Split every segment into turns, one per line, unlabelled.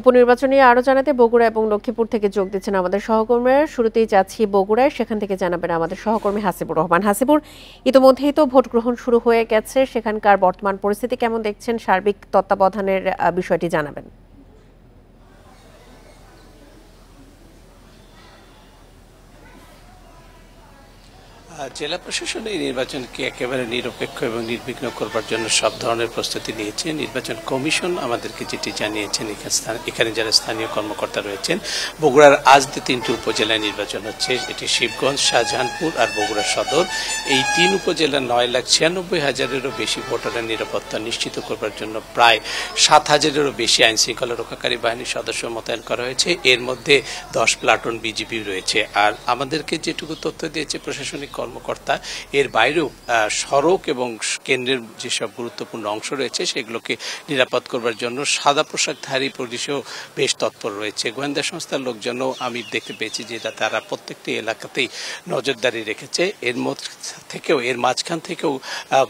উপনির্বাচন নিয়ে আরো জানাতে বগুড়া এবং লক্ষ্মীপুর থেকে যোগ দিচ্ছেন আমাদের সহকর্মীরা। শুরুতেই যাচ্ছি বগুড়ায়, সেখান থেকে জানাবেন আমাদের সহকর্মী হাসিবুর রহমান। হাসিবুর, ইতিমধ্যেই তো ভোট গ্রহণ শুরু হয়ে গেছে, সেখানকার বর্তমান পরিস্থিতি কেমন দেখছেন? সার্বিক তত্ত্বাবধানের বিষয়টি জানাবেন।
জেলা প্রশাসন এই নির্বাচনকে একেবারে নিরপেক্ষ এবং নির্বিঘ্ন করবার জন্য সব ধরনের প্রস্তুতি নিয়েছে। নির্বাচন কমিশন আমাদেরকে যেটি জানিয়েছেন, এখানে যারা স্থানীয় কর্মকর্তা রয়েছেন, বগুড়ার আজ তিনটি উপজেলায় নির্বাচন হচ্ছে। এটি শিবগঞ্জ, শাহজাহানপুর আর বগুড়া সদর। এই তিন উপজেলার 9,96,000-এরও বেশি ভোটারের নিরাপত্তা নিশ্চিত করবার জন্য প্রায় 7,000-এরও বেশি আইন শৃঙ্খলা রক্ষাকারী বাহিনীর সদস্য মোতায়েন করা হয়েছে। এর মধ্যে 10 প্লাটুন বিজিবি রয়েছে। আর আমাদেরকে যেটুকু তথ্য দিয়েছে প্রশাসনিক কর্মকর্তা, এর বাইরেও সড়ক এবং কেন্দ্রের যেসব গুরুত্বপূর্ণ অংশ রয়েছে সেগুলোকে নিরাপদ করবার জন্য সাদা পোশাকধারী পুলিশও বেশ তৎপর রয়েছে। গোয়েন্দা সংস্থার লোকজনও আমি দেখতে পেয়েছি যে তারা প্রত্যেকটি এলাকাতেই নজরদারি রেখেছে। এর মাঝখান থেকেও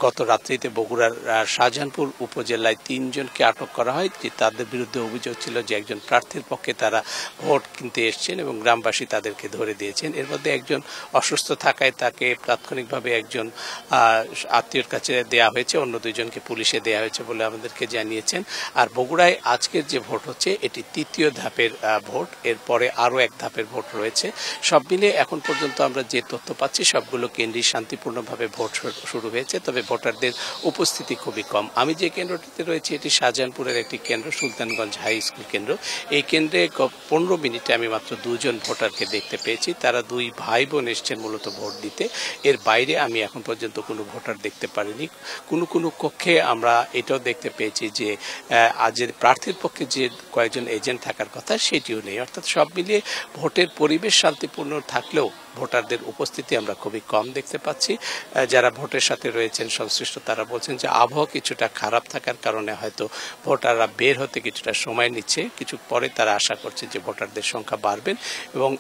গত রাত্রিতে বগুড়ার শাহজাহানপুর উপজেলায় 3 জনকে আটক করা হয়, যে তাদের বিরুদ্ধে অভিযোগ ছিল যে একজন প্রার্থীর পক্ষে তারা ভোট কিনতে এসছেন এবং গ্রামবাসী তাদেরকে ধরে দিয়েছেন। এর মধ্যে একজন অসুস্থ থাকায় তাকে তাৎক্ষণিকভাবে একজন আত্মীয়র কাছে দেয়া হয়েছে, অন্য 2 জনকে পুলিশে দেয়া হয়েছে বলে আমাদেরকে জানিয়েছেন। আর বগুড়ায় আজকের যে ভোট হচ্ছে এটি 3য় ধাপের ভোট, এরপরে আরও 1 ধাপের ভোট রয়েছে। সব মিলে এখন পর্যন্ত আমরা যে তথ্য পাচ্ছি সবগুলো কেন্দ্রেই শান্তিপূর্ণভাবে ভোট শুরু হয়েছে, তবে ভোটারদের উপস্থিতি খুবই কম। আমি যে কেন্দ্রটিতে রয়েছি এটি শাহজাহানপুরের একটি কেন্দ্র, সুলতানগঞ্জ হাই স্কুল কেন্দ্র। এই কেন্দ্রে 15 মিনিটে আমি মাত্র 2 জন ভোটারকে দেখতে পেয়েছি। তারা 2 ভাই বোন এসছেন মূলত ভোট দিতে। এর বাইরে আমি এখন পর্যন্ত কোনো ভোটার দেখতে পারিনি। কোনো কক্ষে আমরা এটাও দেখতে পেয়েছি যে আজের প্রার্থীর পক্ষে যে কয়েকজন এজেন্ট থাকার কথা সেটিও নেই। অর্থাৎ সব মিলিয়ে ভোটের পরিবেশ শান্তিপূর্ণ থাকলেও ভোটারদের উপস্থিতি আমরা খুবই কম দেখতে পাচ্ছি। যারা ভোটের সাথে রয়েছেন সংশ্লিষ্ট তারা বলছেন যে আবহাওয়া কিছুটা খারাপ থাকার কারণে হয়তো ভোটাররা বের হতে কিছুটা সময় নিচ্ছে। কিছু পরে তারা আশা করছে যে ভোটারদের সংখ্যা বাড়বেন এবং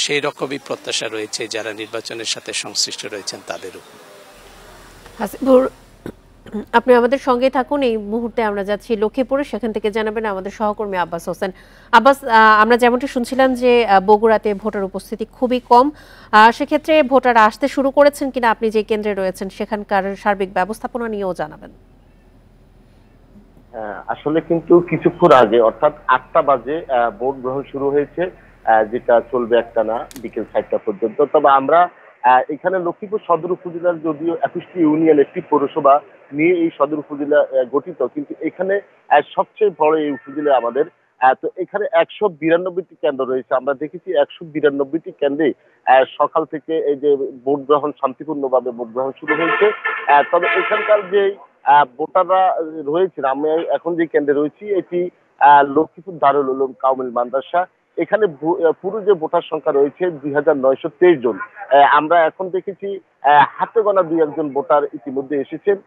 সেই রকমই প্রত্যাশা রয়েছে যারা নির্বাচনের সাথে সংশ্লিষ্ট রয়েছেন তাদেরও।
হাসিবুর, আপনি আমাদের সঙ্গে থাকুন। এই মুহূর্তে আমরা যাচ্ছি লক্ষ্মীপুরে, সেখান থেকে জানাবেন আমাদের সহকর্মী আব্বাস হোসেন। আব্বাস, আমরা যেমনটি শুনছিলাম যে বগুড়াতে ভোটার উপস্থিতি খুবই কম, সেক্ষেত্রে ভোটার আসতে শুরু করেছেন কিনা, আপনি যে কেন্দ্রে রয়েছেন সেখানকার সার্বিক ব্যবস্থাপনা নিয়েও জানাবেন।
আসলে কিন্তু কিছুক্ষণ আগে অর্থাৎ 8টা বাজে ভোট গ্রহণ শুরু হয়েছে, যেটা চলবে একটানা বিকেল 4টা পর্যন্ত। তবে আমরা এখানে লক্ষ্মীপুর সদর উপজেলার যদিও 21টি ইউনিয়ন, একটি পৌরসভা নিয়ে এই সদর উপজেলা গঠিত, কিন্তু এখানে সবচেয়ে বড় এই উপজেলা আমাদের। তো এখানে 192টি কেন্দ্র রয়েছে। আমরা দেখেছি 192টি কেন্দ্রে সকাল থেকে এই যে ভোট গ্রহণ শান্তিপূর্ণভাবে ভোট গ্রহণ শুরু হয়েছে। তবে এখানকার যে ভোটাররা রয়েছেন, আমি এখন যে কেন্দ্রে রয়েছি এটি লক্ষ্মীপুর দারুল উলুম কামিল মাদ্রাসা। এখানে পুরো যে ভোটার সংখ্যা রয়েছে 2,923 জন। আমরা এখন দেখেছি হাতে গোনা 2-1 ভোটার ইতিমধ্যে এসেছেন।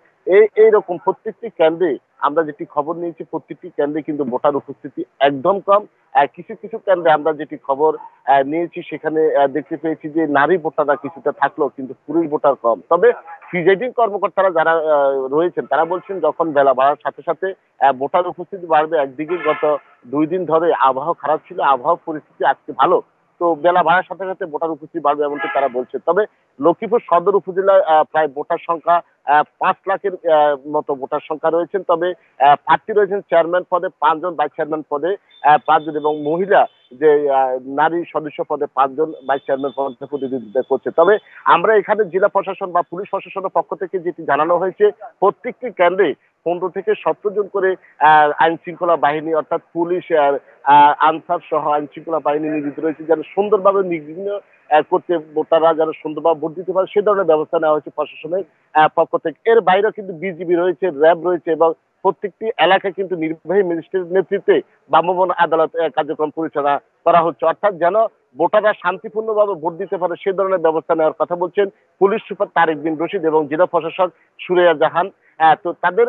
এইরকম প্রত্যেকটি কেন্দ্রে আমরা যেটি খবর নিয়েছি, প্রত্যেকটি কেন্দ্রে কিন্তু ভোটার উপস্থিতি একদম কম। কিছু কিছু কেন্দ্রে আমরা যেটি খবর নিয়েছি সেখানে দেখতে পেয়েছি যে নারী ভোটাররা কিছুটা থাকলেও কিন্তু পুরুষ ভোটার কম। তবে প্রিজাইডিং কর্মকর্তারা যারা রয়েছেন তারা বলছেন যখন বেলা বাড়ার সাথে সাথে ভোটার উপস্থিতি বাড়বে। একদিকে গত 2 দিন ধরে আবহাওয়া খারাপ ছিল, আবহাওয়া পরিস্থিতি আজকে ভালো, তো বেলা বাড়ার সাথে সাথে ভোটার উপস্থিতি বাড়বে এমনটি তারা বলছেন। তবে লক্ষ্মীপুর সদর উপজেলায় প্রায় ভোটার সংখ্যা 5 লাখের মতো ভোটার সংখ্যা রয়েছেন। তবে প্রার্থী রয়েছেন চেয়ারম্যান পদে 5 জন, ভাইস চেয়ারম্যান পদে 5 জন এবং মহিলা যে নারী সদস্য পদে 5 জন ভাইস চেয়ারম্যান পদে প্রতিদ্বন্দ্বিতা করছে। তবে আমরা এখানে জেলা প্রশাসন বা পুলিশ প্রশাসনের পক্ষ থেকে যেটি জানানো হয়েছে, প্রত্যেকটি কেন্দ্রে 15 থেকে 17 জন করে আইন শৃঙ্খলা বাহিনী অর্থাৎ পুলিশ আর আনসার সহ আইন শৃঙ্খলা বাহিনী নিয়োজিত রয়েছে, যেন সুন্দরভাবে নির্বিঘ্ন করতে ভোটাররা যেন সুন্দরভাবে ভোট দিতে পারে সে ধরনের ব্যবস্থা নেওয়া হয়েছে প্রশাসনের পক্ষ থেকে। এর বাইরেও কিন্তু বিজিবি রয়েছে, র্যাব রয়েছে এবং প্রত্যেকটি এলাকায় কিন্তু নির্বাহী ম্যাজিস্ট্রেটের নেতৃত্বে ভ্রাম্যমাণ আদালত কার্যক্রম পরিচালনা করা হচ্ছে, অর্থাৎ যেন ভোটাররা শান্তিপূর্ণভাবে ভোট দিতে পারে সে ধরনের ব্যবস্থা নেওয়ার কথা বলছেন পুলিশ সুপার তারেক বিন রশিদ এবং জেলা প্রশাসক সুরাইয়া জাহান। তো তাদের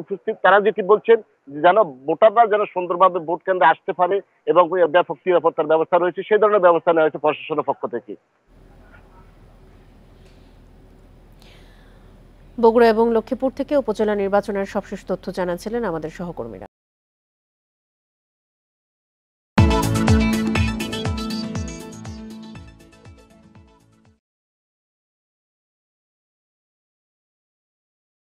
উপস্থিত তারা যেটি বলছেন যেন ভোটাররা যেন সুন্দরভাবে ভোট কেন্দ্রে আসতে পারে এবং ব্যাপক নিরাপত্তার ব্যবস্থা রয়েছে সেই ধরনের ব্যবস্থা নেওয়া হয়েছে প্রশাসনের পক্ষ থেকে।
বগুড়া এবং লক্ষ্মীপুর থেকে উপজেলা নির্বাচনের সবশেষ তথ্য জানাচ্ছিলেন আমাদের সহকর্মীরা।